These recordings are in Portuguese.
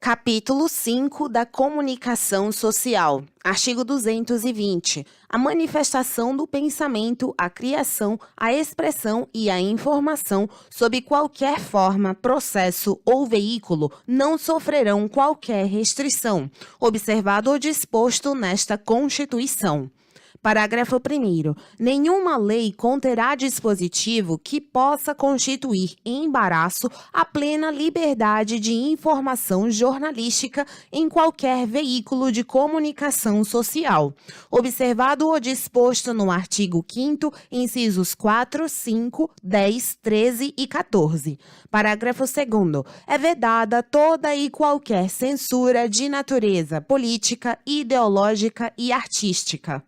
Capítulo 5 da Comunicação Social. Artigo 220. A manifestação do pensamento, a criação, a expressão e a informação, sob qualquer forma, processo ou veículo, não sofrerão qualquer restrição, observado o disposto nesta Constituição. Parágrafo 1º. Nenhuma lei conterá dispositivo que possa constituir embaraço à plena liberdade de informação jornalística em qualquer veículo de comunicação social, observado o disposto no artigo 5º, incisos 4, 5, 10, 13 e 14. Parágrafo 2º. É vedada toda e qualquer censura de natureza política, ideológica e artística.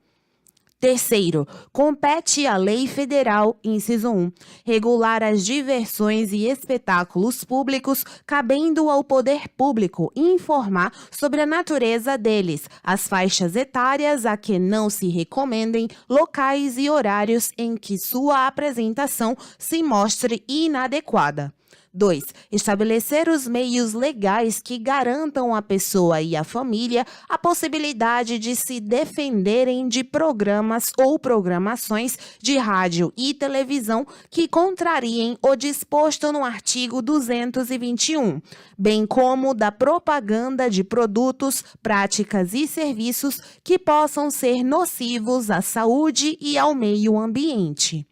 Terceiro, compete à Lei Federal, inciso 1, regular as diversões e espetáculos públicos, cabendo ao poder público informar sobre a natureza deles, as faixas etárias a que não se recomendem, locais e horários em que sua apresentação se mostre inadequada. 2. Estabelecer os meios legais que garantam à pessoa e à família a possibilidade de se defenderem de programas ou programações de rádio e televisão que contrariem o disposto no artigo 221, bem como da propaganda de produtos, práticas e serviços que possam ser nocivos à saúde e ao meio ambiente.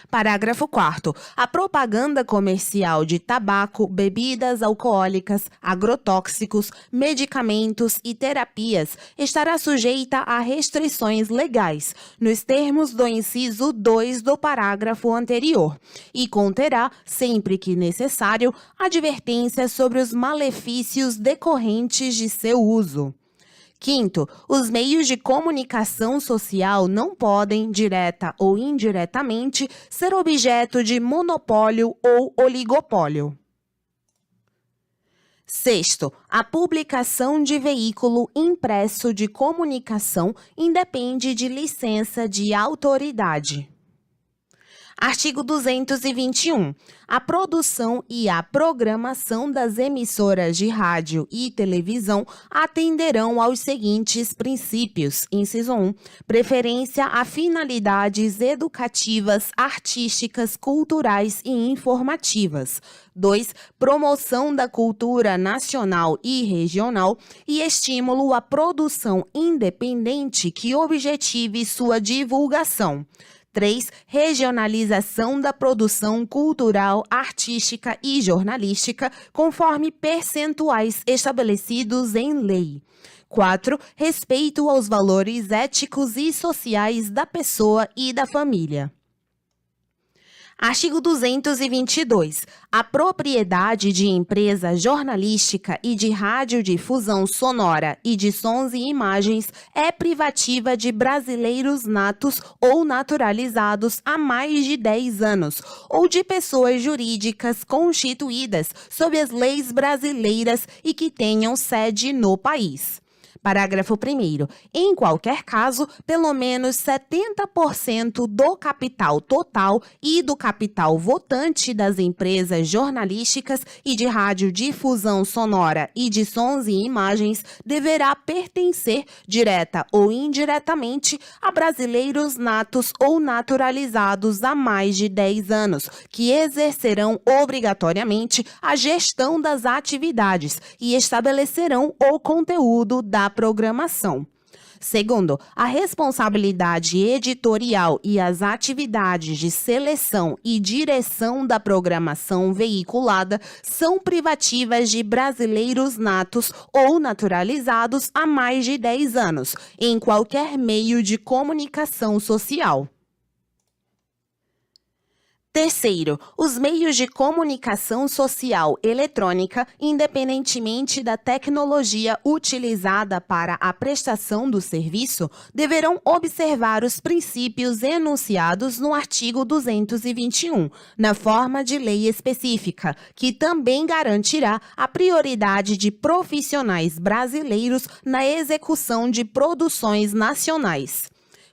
Parágrafo 4º. A propaganda comercial de tabaco, bebidas alcoólicas, agrotóxicos, medicamentos e terapias estará sujeita a restrições legais, nos termos do inciso 2 do parágrafo anterior, e conterá, sempre que necessário, advertências sobre os malefícios decorrentes de seu uso. Quinto, os meios de comunicação social não podem, direta ou indiretamente, ser objeto de monopólio ou oligopólio. Sexto, a publicação de veículo impresso de comunicação independe de licença de autoridade. Artigo 221. A produção e a programação das emissoras de rádio e televisão atenderão aos seguintes princípios. Inciso 1. Preferência a finalidades educativas, artísticas, culturais e informativas. 2. Promoção da cultura nacional e regional e estímulo à produção independente que objetive sua divulgação. 3. Regionalização da produção cultural, artística e jornalística, conforme percentuais estabelecidos em lei. 4. Respeito aos valores éticos e sociais da pessoa e da família. Artigo 222. A propriedade de empresa jornalística e de radiodifusão sonora e de sons e imagens é privativa de brasileiros natos ou naturalizados há mais de 10 anos, ou de pessoas jurídicas constituídas sob as leis brasileiras e que tenham sede no país. Parágrafo 1º. Em qualquer caso, pelo menos 70% do capital total e do capital votante das empresas jornalísticas e de radiodifusão sonora e de sons e imagens deverá pertencer, direta ou indiretamente, a brasileiros natos ou naturalizados há mais de 10 anos, que exercerão obrigatoriamente a gestão das atividades e estabelecerão o conteúdo da programação. Segundo, a responsabilidade editorial e as atividades de seleção e direção da programação veiculada são privativas de brasileiros natos ou naturalizados há mais de 10 anos, em qualquer meio de comunicação social. Terceiro, os meios de comunicação social eletrônica, independentemente da tecnologia utilizada para a prestação do serviço, deverão observar os princípios enunciados no artigo 221, na forma de lei específica, que também garantirá a prioridade de profissionais brasileiros na execução de produções nacionais.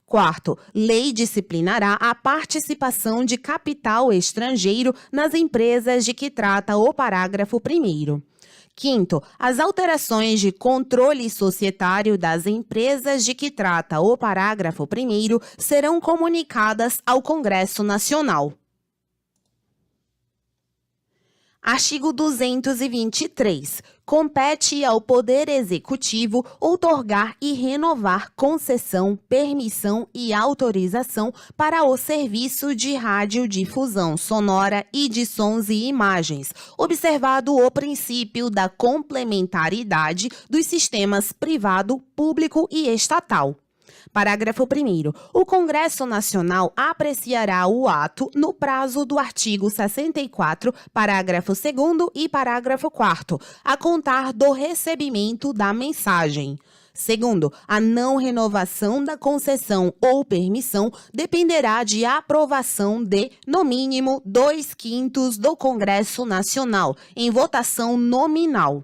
Quarto, lei disciplinará a participação de capital estrangeiro nas empresas de que trata o parágrafo 1º. Quinto, as alterações de controle societário das empresas de que trata o parágrafo 1º serão comunicadas ao Congresso Nacional. Artigo 223. Compete ao Poder Executivo outorgar e renovar concessão, permissão e autorização para o serviço de radiodifusão sonora e de sons e imagens, observado o princípio da complementaridade dos sistemas privado, público e estatal. Parágrafo 1º. O Congresso Nacional apreciará o ato no prazo do artigo 64, parágrafo 2º e parágrafo 4º, a contar do recebimento da mensagem. Segundo, a não renovação da concessão ou permissão dependerá de aprovação de, no mínimo, 2/5 do Congresso Nacional, em votação nominal.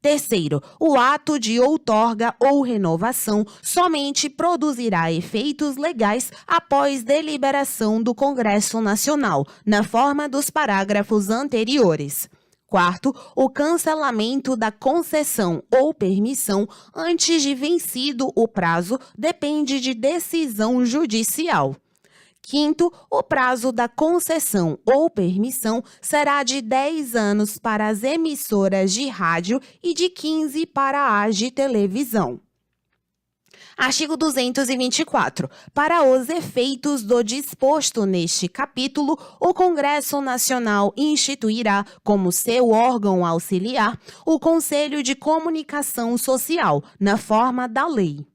Terceiro, o ato de outorga ou renovação somente produzirá efeitos legais após deliberação do Congresso Nacional, na forma dos parágrafos anteriores. Quarto, o cancelamento da concessão ou permissão antes de vencido o prazo depende de decisão judicial. Quinto, o prazo da concessão ou permissão será de 10 anos para as emissoras de rádio e de 15 para as de televisão. Artigo 224. Para os efeitos do disposto neste capítulo, o Congresso Nacional instituirá, como seu órgão auxiliar, o Conselho de Comunicação Social, na forma da lei.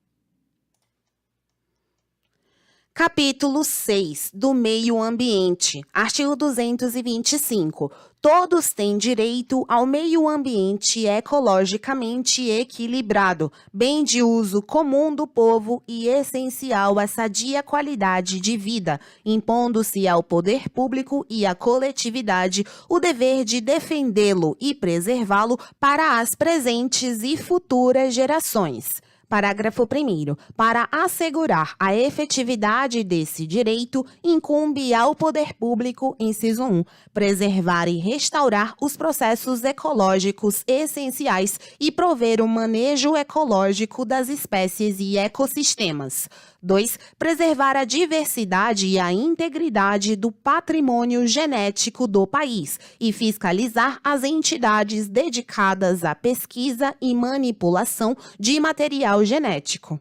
Capítulo 6 do Meio Ambiente, artigo 225. Todos têm direito ao meio ambiente ecologicamente equilibrado, bem de uso comum do povo e essencial à sadia qualidade de vida, impondo-se ao poder público e à coletividade o dever de defendê-lo e preservá-lo para as presentes e futuras gerações. Parágrafo 1º. Para assegurar a efetividade desse direito, incumbe ao poder público, inciso 1, preservar e restaurar os processos ecológicos essenciais e prover o manejo ecológico das espécies e ecossistemas. 2. Preservar a diversidade e a integridade do patrimônio genético do país e fiscalizar as entidades dedicadas à pesquisa e manipulação de material genético.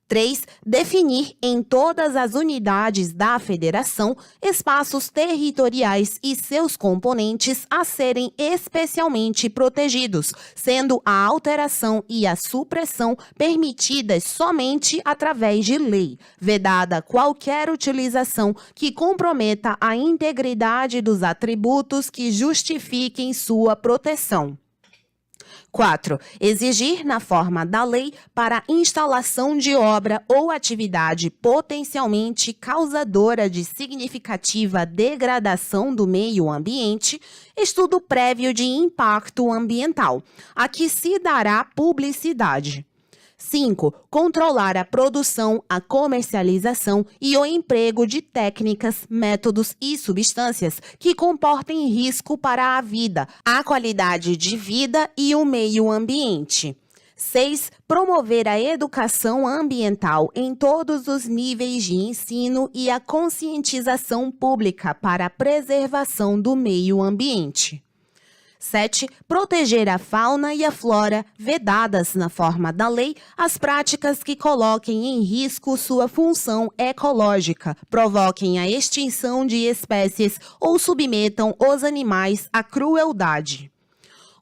3. Definir em todas as unidades da Federação espaços territoriais e seus componentes a serem especialmente protegidos, sendo a alteração e a supressão permitidas somente através de lei, vedada qualquer utilização que comprometa a integridade dos atributos que justifiquem sua proteção. 4. Exigir, na forma da lei, para instalação de obra ou atividade potencialmente causadora de significativa degradação do meio ambiente, estudo prévio de impacto ambiental, a que se dará publicidade. 5. Controlar a produção, a comercialização e o emprego de técnicas, métodos e substâncias que comportem risco para a vida, a qualidade de vida e o meio ambiente. 6. Promover a educação ambiental em todos os níveis de ensino e a conscientização pública para a preservação do meio ambiente. 7. Proteger a fauna e a flora, vedadas na forma da lei as práticas que coloquem em risco sua função ecológica, provoquem a extinção de espécies ou submetam os animais à crueldade.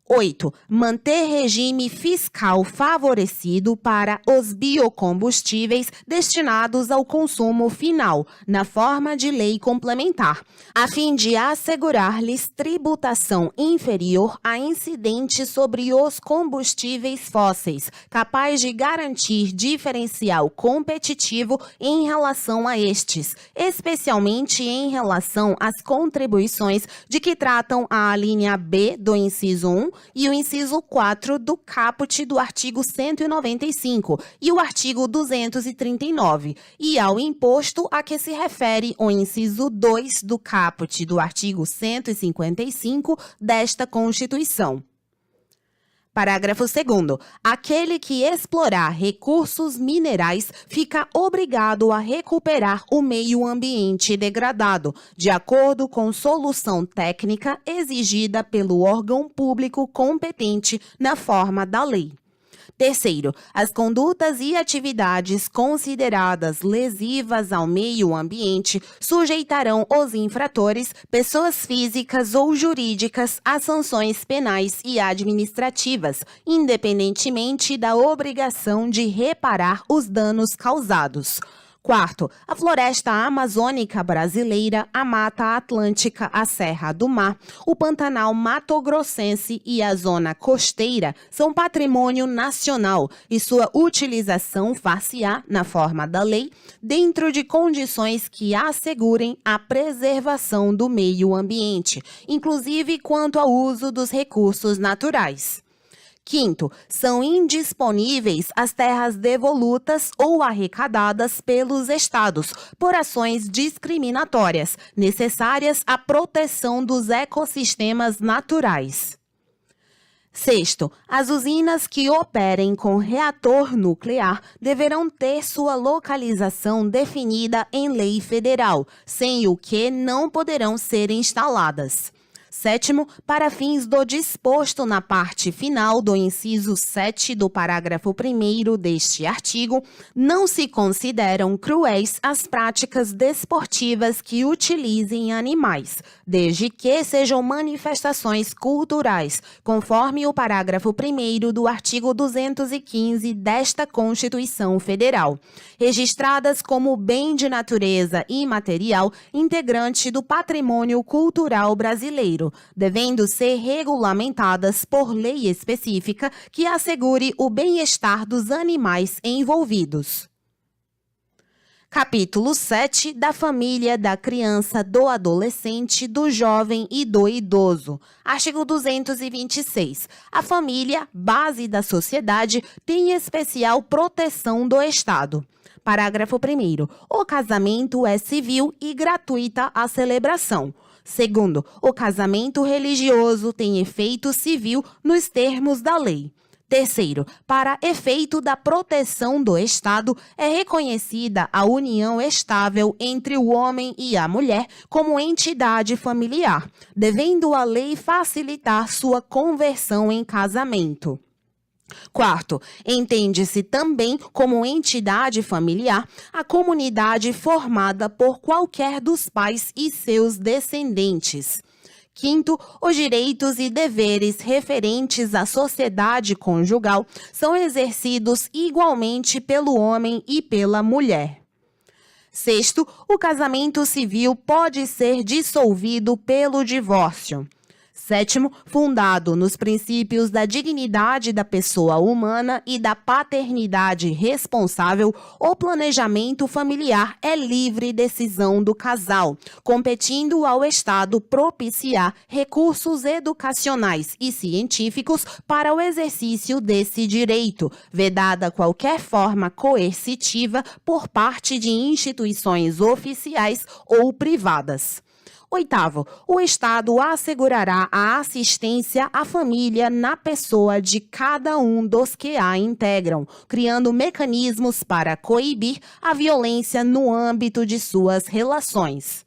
8. Manter regime fiscal favorecido para os biocombustíveis destinados ao consumo final, na forma de lei complementar, a fim de assegurar-lhes tributação inferior a incidente sobre os combustíveis fósseis, capaz de garantir diferencial competitivo em relação a estes, especialmente em relação às contribuições de que tratam a alínea B do inciso 1 e o inciso 4 do caput do artigo 195 e o artigo 239, e ao imposto a que se refere o inciso 2 do caput do artigo 155 desta Constituição. Parágrafo 2º. Aquele que explorar recursos minerais fica obrigado a recuperar o meio ambiente degradado, de acordo com solução técnica exigida pelo órgão público competente na forma da lei. Terceiro, as condutas e atividades consideradas lesivas ao meio ambiente sujeitarão os infratores, pessoas físicas ou jurídicas, a sanções penais e administrativas, independentemente da obrigação de reparar os danos causados. Quarto, a floresta amazônica brasileira, a Mata Atlântica, a Serra do Mar, o Pantanal Mato-Grossense e a Zona Costeira são patrimônio nacional e sua utilização far-se-á, na forma da lei, dentro de condições que assegurem a preservação do meio ambiente, inclusive quanto ao uso dos recursos naturais. Quinto, são indisponíveis as terras devolutas ou arrecadadas pelos estados por ações discriminatórias, necessárias à proteção dos ecossistemas naturais. Sexto, as usinas que operem com reator nuclear deverão ter sua localização definida em lei federal, sem o que não poderão ser instaladas. Sétimo, para fins do disposto na parte final do inciso 7 do parágrafo 1º deste artigo, não se consideram cruéis as práticas desportivas que utilizem animais, desde que sejam manifestações culturais, conforme o parágrafo 1º do artigo 215 desta Constituição Federal, registradas como bem de natureza imaterial integrante do patrimônio cultural brasileiro, devendo ser regulamentadas por lei específica que assegure o bem-estar dos animais envolvidos. Capítulo 7 da família, da criança, do adolescente, do jovem e do idoso. Artigo 226. A família, base da sociedade, tem especial proteção do Estado. Parágrafo 1º. O casamento é civil e gratuita a celebração. Segundo, o casamento religioso tem efeito civil nos termos da lei. Terceiro, para efeito da proteção do Estado, é reconhecida a união estável entre o homem e a mulher como entidade familiar, devendo a lei facilitar sua conversão em casamento. Quarto, entende-se também como entidade familiar a comunidade formada por qualquer dos pais e seus descendentes. Quinto, os direitos e deveres referentes à sociedade conjugal são exercidos igualmente pelo homem e pela mulher. Sexto, o casamento civil pode ser dissolvido pelo divórcio. Sétimo, fundado nos princípios da dignidade da pessoa humana e da paternidade responsável, o planejamento familiar é livre decisão do casal, competindo ao Estado propiciar recursos educacionais e científicos para o exercício desse direito, vedada qualquer forma coercitiva por parte de instituições oficiais ou privadas. Oitavo, o Estado assegurará a assistência à família na pessoa de cada um dos que a integram, criando mecanismos para coibir a violência no âmbito de suas relações.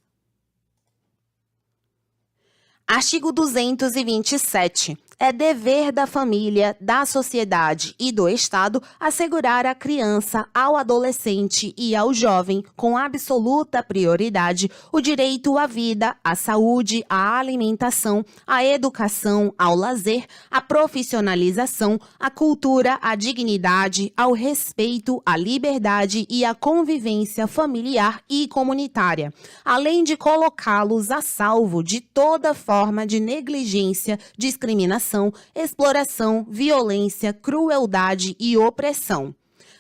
Artigo 227. É dever da família, da sociedade e do Estado assegurar à criança, ao adolescente e ao jovem, com absoluta prioridade, o direito à vida, à saúde, à alimentação, à educação, ao lazer, à profissionalização, à cultura, à dignidade, ao respeito, à liberdade e à convivência familiar e comunitária, além de colocá-los a salvo de toda forma de negligência, discriminação, exploração, violência, crueldade e opressão.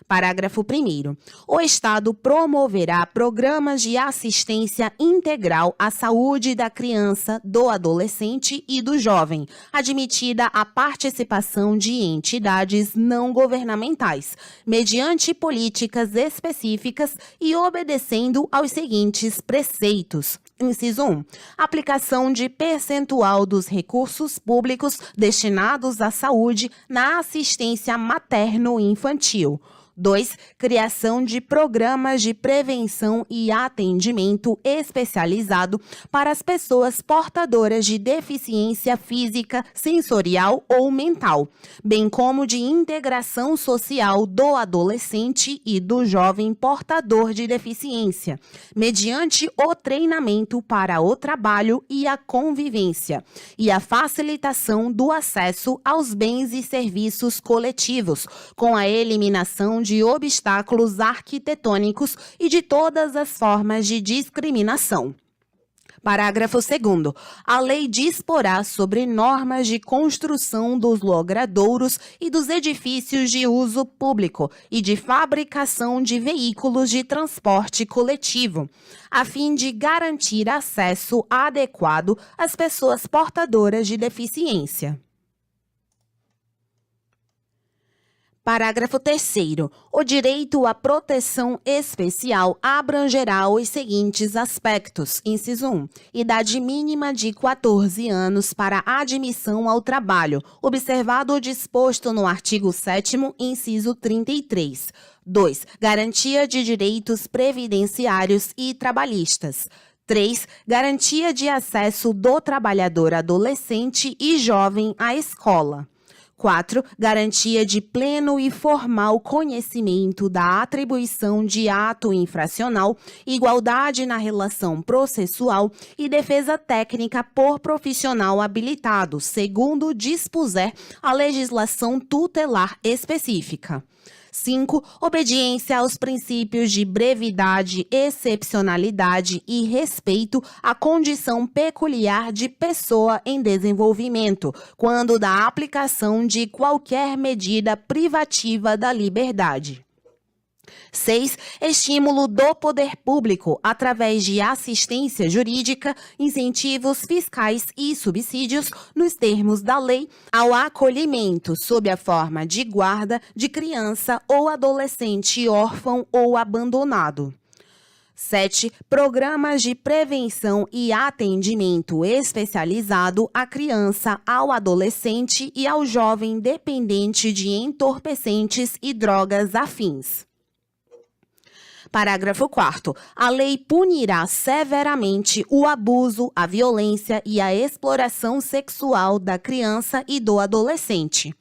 Parágrafo 1º. O Estado promoverá programas de assistência integral à saúde da criança, do adolescente e do jovem, admitida a participação de entidades não governamentais, mediante políticas específicas e obedecendo aos seguintes preceitos. Inciso 1. Aplicação de percentual dos recursos públicos destinados à saúde na assistência materno-infantil. 2. Criação de programas de prevenção e atendimento especializado para as pessoas portadoras de deficiência física, sensorial ou mental, bem como de integração social do adolescente e do jovem portador de deficiência, mediante o treinamento para o trabalho e a convivência, e a facilitação do acesso aos bens e serviços coletivos, com a eliminação de obstáculos arquitetônicos e de todas as formas de discriminação. Parágrafo 2º. A lei disporá sobre normas de construção dos logradouros e dos edifícios de uso público e de fabricação de veículos de transporte coletivo, a fim de garantir acesso adequado às pessoas portadoras de deficiência. Parágrafo 3º. O direito à proteção especial abrangerá os seguintes aspectos. Inciso 1. Idade mínima de 14 anos para admissão ao trabalho, observado o disposto no artigo 7º, inciso 33. 2. Garantia de direitos previdenciários e trabalhistas. 3. Garantia de acesso do trabalhador adolescente e jovem à escola. 4. Garantia de pleno e formal conhecimento da atribuição de ato infracional, igualdade na relação processual e defesa técnica por profissional habilitado, segundo dispuser a legislação tutelar específica. 5. Obediência aos princípios de brevidade, excepcionalidade e respeito à condição peculiar de pessoa em desenvolvimento, quando da aplicação de qualquer medida privativa da liberdade. 6. Estímulo do poder público, através de assistência jurídica, incentivos fiscais e subsídios, nos termos da lei, ao acolhimento, sob a forma de guarda, de criança ou adolescente órfão ou abandonado. 7. Programas de prevenção e atendimento especializado à criança, ao adolescente e ao jovem dependente de entorpecentes e drogas afins. Parágrafo 4º. A lei punirá severamente o abuso, a violência e a exploração sexual da criança e do adolescente.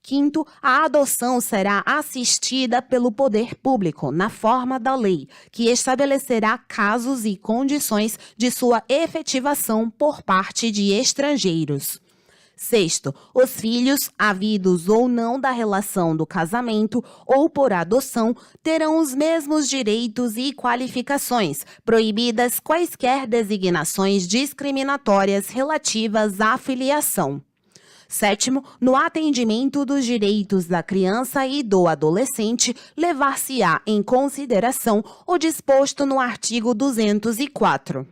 5º, a adoção será assistida pelo poder público, na forma da lei, que estabelecerá casos e condições de sua efetivação por parte de estrangeiros. 6º, os filhos, havidos ou não da relação do casamento ou por adoção, terão os mesmos direitos e qualificações, proibidas quaisquer designações discriminatórias relativas à filiação. 7º, no atendimento dos direitos da criança e do adolescente, levar-se-á em consideração o disposto no artigo 204.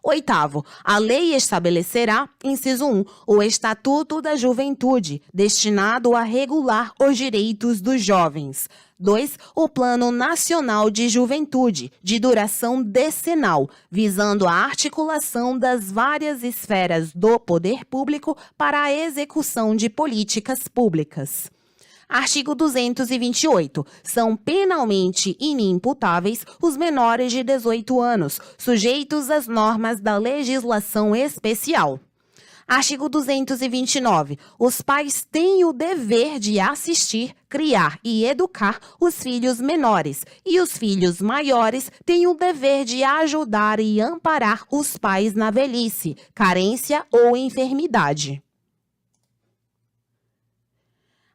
8º, a lei estabelecerá, inciso 1, o Estatuto da Juventude, destinado a regular os direitos dos jovens. 2. O Plano Nacional de Juventude, de duração decenal, visando a articulação das várias esferas do poder público para a execução de políticas públicas. Artigo 228. São penalmente inimputáveis os menores de 18 anos, sujeitos às normas da legislação especial. Artigo 229. Os pais têm o dever de assistir, criar e educar os filhos menores, e os filhos maiores têm o dever de ajudar e amparar os pais na velhice, carência ou enfermidade.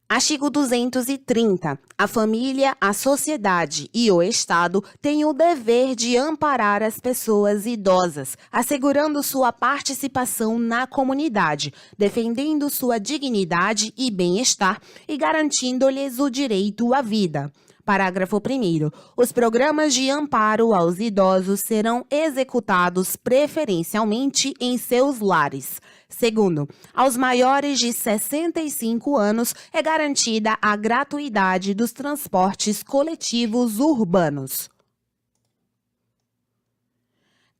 Artigo 230. A família, a sociedade e o Estado têm o dever de amparar as pessoas idosas, assegurando sua participação na comunidade, defendendo sua dignidade e bem-estar e garantindo-lhes o direito à vida. Parágrafo 1º. Os programas de amparo aos idosos serão executados preferencialmente em seus lares. 2º, aos maiores de 65 anos é garantida a gratuidade dos transportes coletivos urbanos.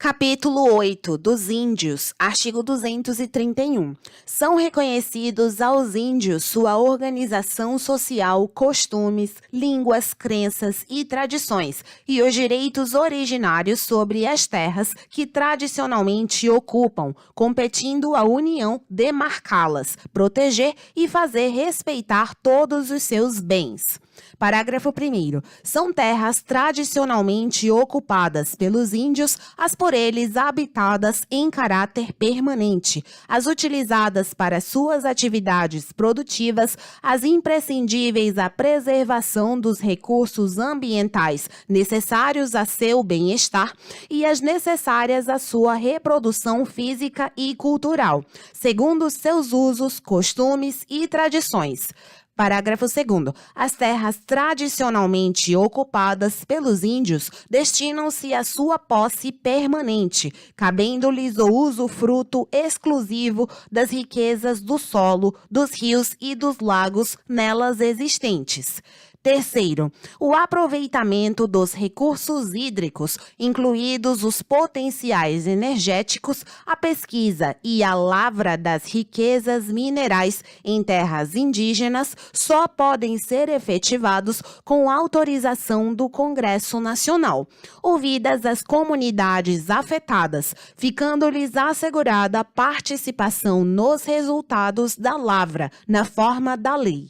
Capítulo 8 dos Índios, artigo 231. São reconhecidos aos índios sua organização social, costumes, línguas, crenças e tradições, e os direitos originários sobre as terras que tradicionalmente ocupam, competindo à União demarcá-las, proteger e fazer respeitar todos os seus bens. Parágrafo 1º. São terras tradicionalmente ocupadas pelos índios, as por eles habitadas em caráter permanente, as utilizadas para suas atividades produtivas, as imprescindíveis à preservação dos recursos ambientais necessários a seu bem-estar e as necessárias à sua reprodução física e cultural, segundo seus usos, costumes e tradições. Parágrafo 2º. As terras tradicionalmente ocupadas pelos índios destinam-se à sua posse permanente, cabendo-lhes o usufruto exclusivo das riquezas do solo, dos rios e dos lagos nelas existentes. Terceiro, o aproveitamento dos recursos hídricos, incluídos os potenciais energéticos, a pesquisa e a lavra das riquezas minerais em terras indígenas só podem ser efetivados com autorização do Congresso Nacional, ouvidas as comunidades afetadas, ficando-lhes assegurada participação nos resultados da lavra, na forma da lei.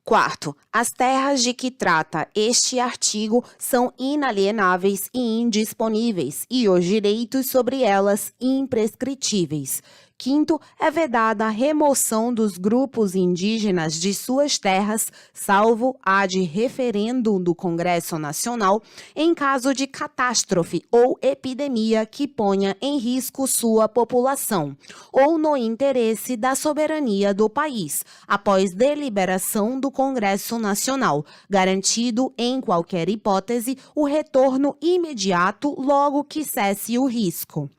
Quarto, as terras de que trata este artigo são inalienáveis e indisponíveis, e os direitos sobre elas imprescritíveis. Quinto, é vedada a remoção dos grupos indígenas de suas terras, salvo ad referendum do Congresso Nacional, em caso de catástrofe ou epidemia que ponha em risco sua população, ou no interesse da soberania do país, após deliberação do Congresso Nacional, garantido, em qualquer hipótese, o retorno imediato logo que cesse o risco.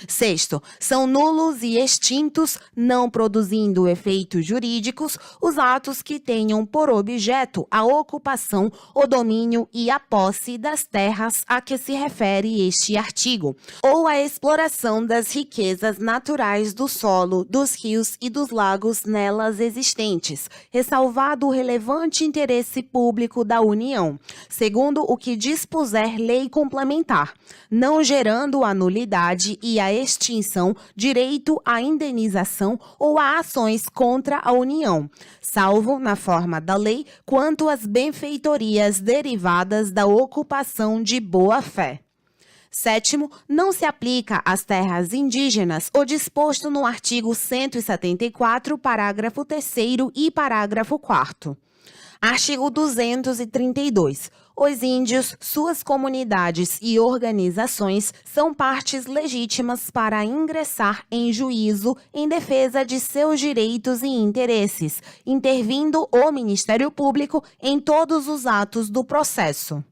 Sexto, são nulos e extintos, não produzindo efeitos jurídicos, os atos que tenham por objeto a ocupação, o domínio e a posse das terras a que se refere este artigo, ou a exploração das riquezas naturais do solo, dos rios e dos lagos nelas existentes, ressalvado o relevante interesse público da União, segundo o que dispuser lei complementar, não gerando a nulidade e a extinção, direito à indenização ou a ações contra a União, salvo, na forma da lei, quanto às benfeitorias derivadas da ocupação de boa-fé. Sétimo, não se aplica às terras indígenas o disposto no artigo 174, parágrafo 3º e parágrafo 4º. Artigo 232. Os índios, suas comunidades e organizações são partes legítimas para ingressar em juízo em defesa de seus direitos e interesses, intervindo o Ministério Público em todos os atos do processo.